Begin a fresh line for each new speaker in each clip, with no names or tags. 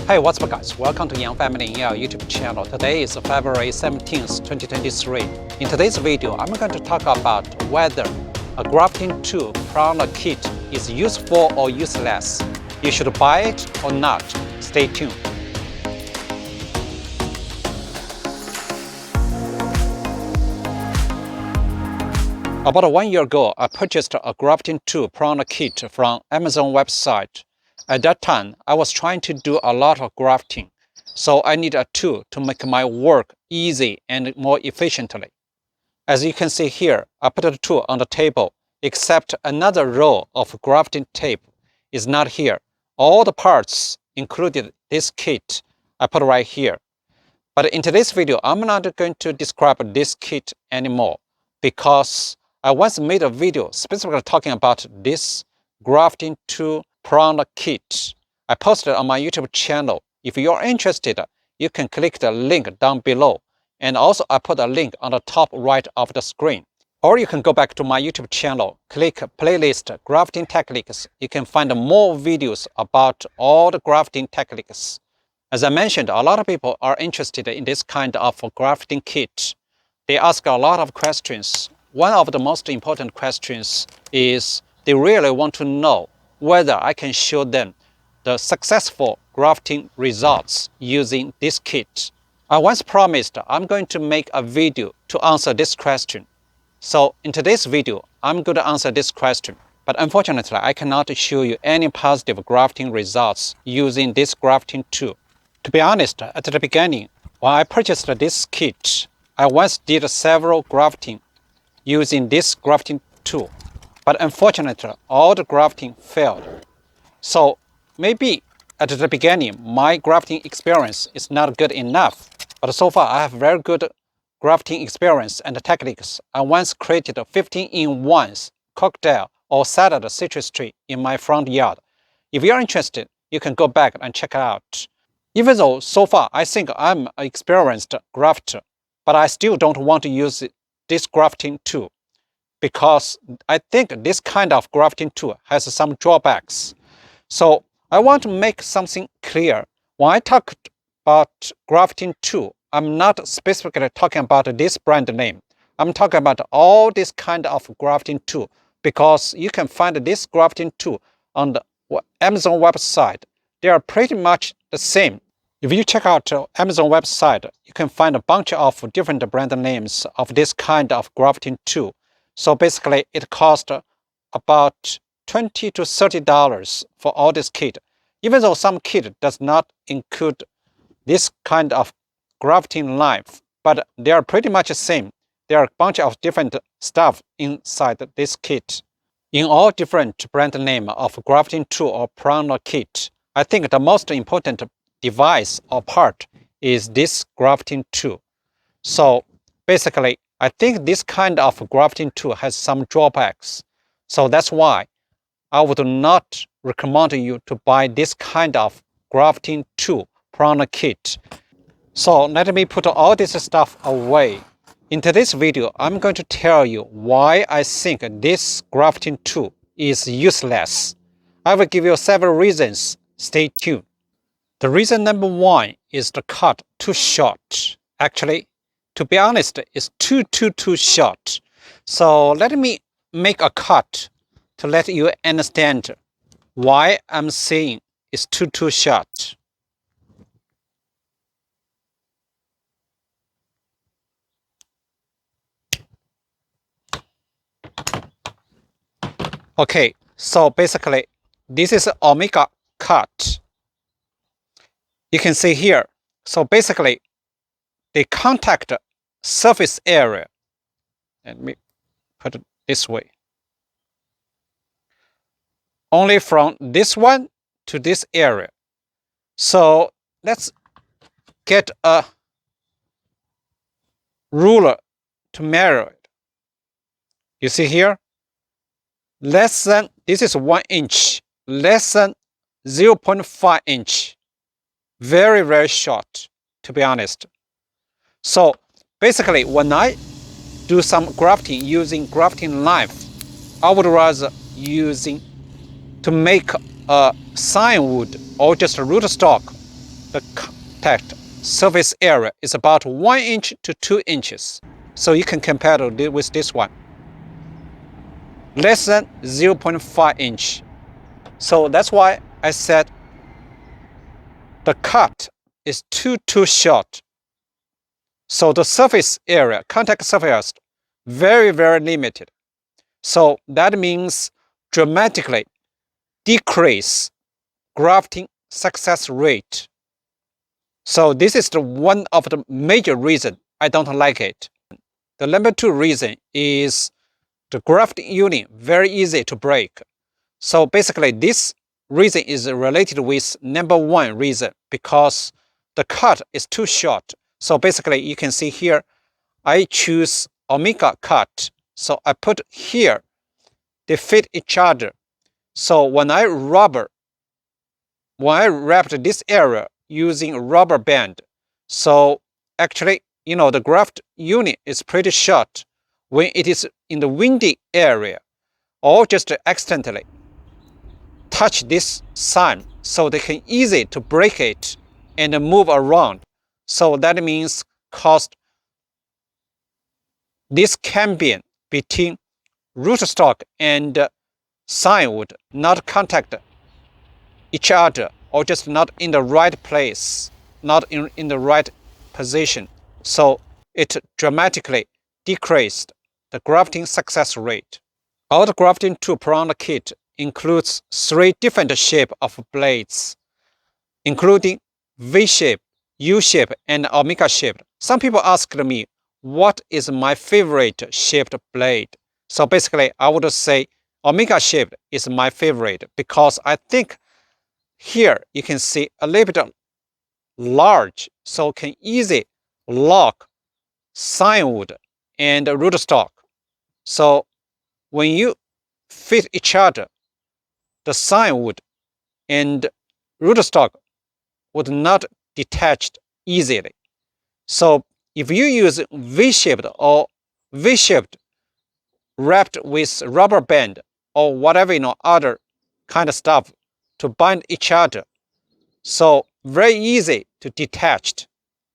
Hey, what's up guys? Welcome to Young Family in Your YouTube channel. Today is February 17th, 2023. In today's video, I'm going to talk about whether a grafting tool from a kit is useful or useless. You should buy it or not. Stay tuned. About 1 year ago, I purchased a grafting tool from a kit from Amazon website. At that time, I was trying to do a lot of grafting, so I need a tool to make my work easy and more efficiently. As you can see here, I put the tool on the table, except another roll of grafting tape is not here. All the parts, including this kit, I put right here. But in today's video, I'm not going to describe this kit anymore, because I once made a video specifically talking about this grafting tool from the kit. I posted on my YouTube channel. If you're interested, you can click the link down below. And also I put a link on the top right of the screen. Or you can go back to my YouTube channel, click playlist grafting techniques. You can find more videos about all the grafting techniques. As I mentioned, a lot of people are interested in this kind of grafting kit. They ask a lot of questions. One of the most important questions is they really want to know whether I can show them the successful grafting results using this kit. I once promised I'm going to make a video to answer this question. So in today's video, I'm going to answer this question. But unfortunately, I cannot show you any positive grafting results using this grafting tool. To be honest, at the beginning, when I purchased this kit, I once did several grafting using this grafting tool. But unfortunately, all the grafting failed. So maybe at the beginning, my grafting experience is not good enough. But so far, I have very good grafting experience and techniques. I once created 15-in-1 cocktail or salad citrus tree in my front yard. If you're interested, you can go back and check it out. Even though so far I think I'm an experienced grafter, but I still don't want to use this grafting tool, because I think this kind of grafting tool has some drawbacks. So I want to make something clear. When I talk about grafting tool, I'm not specifically talking about this brand name. I'm talking about all this kind of grafting tool, because you can find this grafting tool on the Amazon website. They are pretty much the same. If you check out Amazon website, you can find a bunch of different brand names of this kind of grafting tool. So basically, it costs about $20 to $30 for all this kit. Even though some kit does not include this kind of grafting knife, but they are pretty much the same. There are a bunch of different stuff inside this kit. In all different brand name of grafting tool or primer kit, I think the most important device or part is this grafting tool. So basically, I think this kind of grafting tool has some drawbacks. So that's why I would not recommend you to buy this kind of grafting tool from a kit. So let me put all this stuff away. In today's video, I'm going to tell you why I think this grafting tool is useless. I will give you several reasons. Stay tuned. The reason number one is the cut too short. Actually, to be honest, it's too short. So let me make a cut to let you understand why I'm saying it's too short. Okay, so basically, this is omega cut. You can see here. So basically, the contact surface area, let me put it this way, only from this one to this area. So let's get a ruler to measure it. You see here, less than, this is 1 inch, less than 0.5 inch. Very short, to be honest. So basically, when I do some grafting using grafting knife, I would rather using to make a sign wood or just a rootstock the contact surface area is about 1 inch to 2 inches. So you can compare it with this one. Less than 0.5 inch. So that's why I said the cut is too short. So the surface area, contact surface, very limited. So that means dramatically decrease grafting success rate. So this is one of the major reasons I don't like it. The number 2 reason is the grafting unit very easy to break. So basically this reason is related with number 1 reason, because the cut is too short. So basically you can see here I choose omega cut. So I put here, they fit each other. So when I wrapped this area using a rubber band, so actually, the graft unit is pretty short when it is in the windy area, or just accidentally touch this sign, so they can easy to break it and move around. So that means cause this cambium between rootstock and sign would not contact each other, or just not in the right place, not in the right position. So it dramatically decreased the grafting success rate. Our grafting 2 prong kit includes 3 different shapes of blades, including V-shape, U-shape, and omega shape. Some people asked me, what is my favorite shaped blade? So basically, I would say omega shape is my favorite, because I think here you can see a little bit large, so can easily lock signwood and rootstock. So when you fit each other, the signwood and rootstock would not detach easily. So if you use V-shaped or V-shaped wrapped with rubber band or whatever other kind of stuff to bind each other, so very easy to detach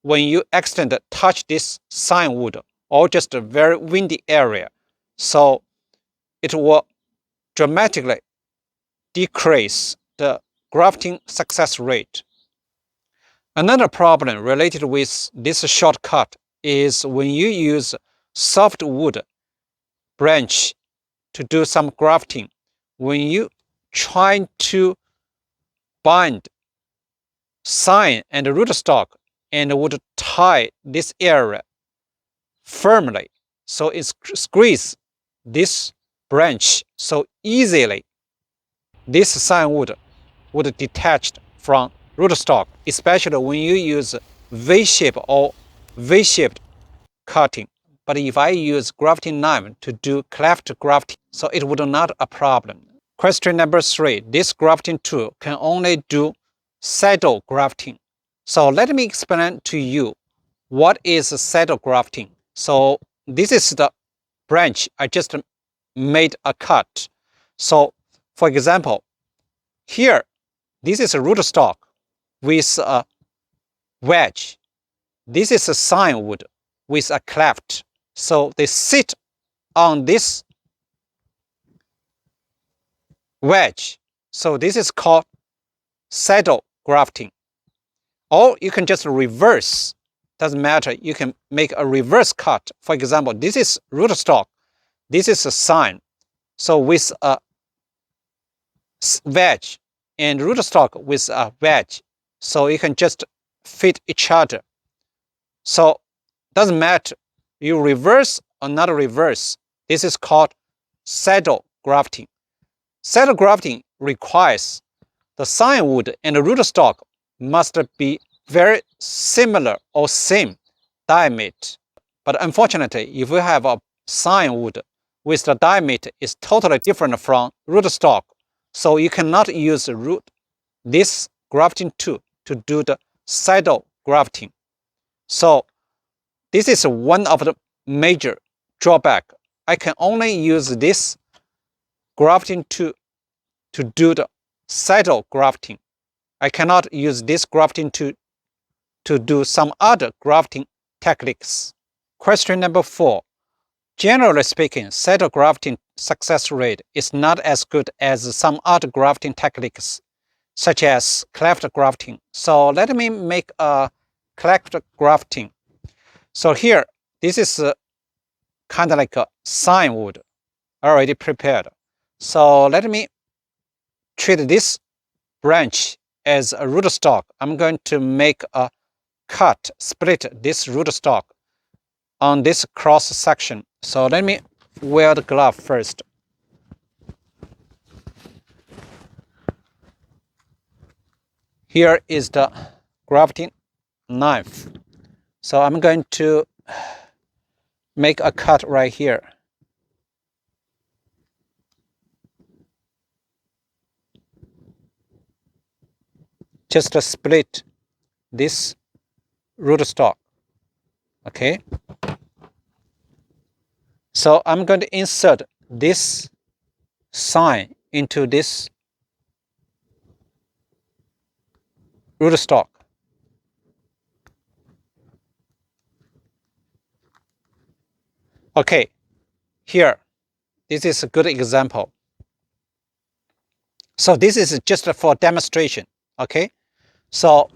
when you accidentally touch this signwood or just a very windy area. So it will dramatically decrease the grafting success rate. Another problem related with this shortcut is when you use softwood branch to do some grafting. When you try to bind sign and rootstock and would tie this area firmly, so it squeeze this branch so easily, this signwood would detach from rootstock, especially when you use V-shape or V-shaped cutting. But if I use grafting knife to do cleft grafting, so it would not a problem. Question number 3. This grafting tool can only do saddle grafting. So let me explain to you what is saddle grafting. So this is the branch I just made a cut. So for example, here, this is a rootstock with a wedge. This is a signwood with a cleft. So they sit on this wedge. So this is called saddle grafting. Or you can just reverse. Doesn't matter. You can make a reverse cut. For example, this is rootstock. This is a sign. So with a wedge and rootstock with a wedge. So you can just fit each other. So doesn't matter you reverse or not reverse. This is called saddle grafting. Saddle grafting requires the signwood and the rootstock must be very similar or same diameter. But unfortunately, if you have a signwood with the diameter is totally different from rootstock, so you cannot use this grafting tool to do the saddle grafting. So this is one of the major drawbacks. I can only use this grafting tool to do the saddle grafting. I cannot use this grafting tool to do some other grafting techniques. Question number 4. Generally speaking, saddle grafting success rate is not as good as some other grafting techniques, such as cleft grafting. So let me make a cleft grafting. So here, this is kind of like a sign wood already prepared. So let me treat this branch as a rootstock. I'm going to make a cut, split this rootstock on this cross section. So let me wear the glove first. Here is the grafting knife. So I'm going to make a cut right here. Just to split this rootstock. Okay. So I'm going to insert this sign into this rootstock. Okay, here, this is a good example. So this is just for demonstration, okay? So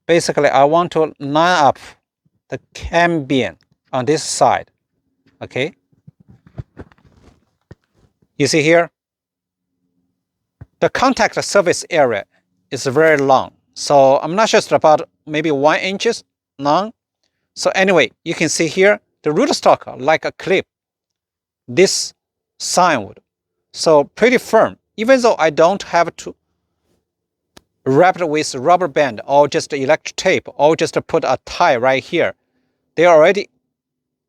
basically, I want to line up the cambium on this side, okay? You see here, the contact surface area is very long. So I'm not just about maybe 1 inch long. So anyway, you can see here, the rootstock like a clip, this sign wood. So pretty firm, even though I don't have to wrap it with rubber band or just electric tape or just put a tie right here. They already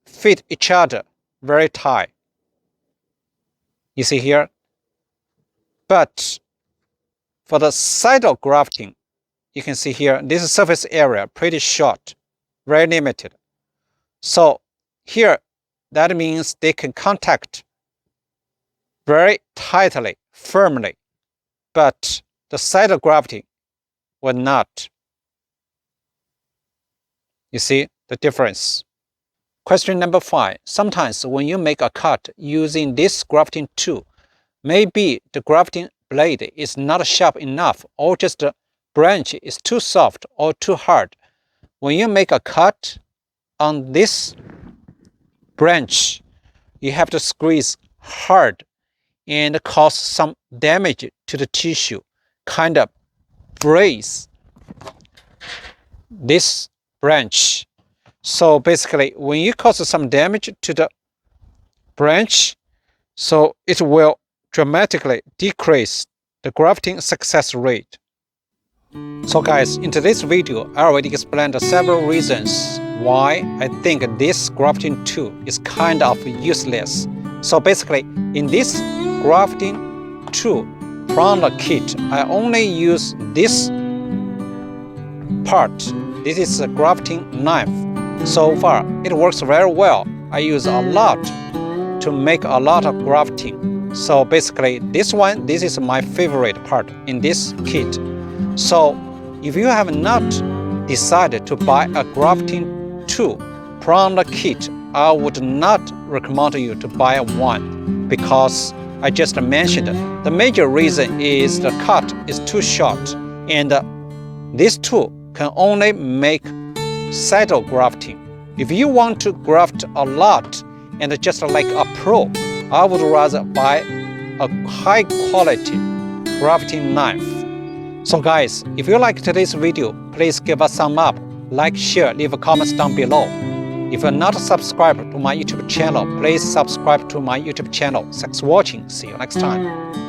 fit each other very tight. You see here? But for the saddle grafting, you can see here, this surface area pretty short, very limited. So here, that means they can contact very tightly, firmly, but the saddle grafting will not. You see the difference? Question number 5. Sometimes when you make a cut using this grafting tool, maybe the grafting blade is not sharp enough, or just the branch is too soft or too hard. When you make a cut on this branch, you have to squeeze hard and cause some damage to the tissue, kind of brace this branch. So basically, when you cause some damage to the branch, so it will dramatically decrease the grafting success rate. So guys, in today's video, I already explained several reasons why I think this grafting tool is kind of useless. So basically, in this grafting tool from the kit, I only use this part. This is a grafting knife. So far, it works very well. I use a lot to make a lot of grafting. So basically, this is my favorite part in this kit. So if you have not decided to buy a grafting tool from the kit, I would not recommend you to buy one, because I just mentioned the major reason is the cut is too short, and this tool can only make saddle grafting. If you want to graft a lot and just like a pro, I would rather buy a high quality grafting knife. So guys, if you like today's video, please give us a thumb up, like, share, leave a comment down below. If you're not subscribed to my YouTube channel, please subscribe to my YouTube channel. Thanks for watching. See you next time.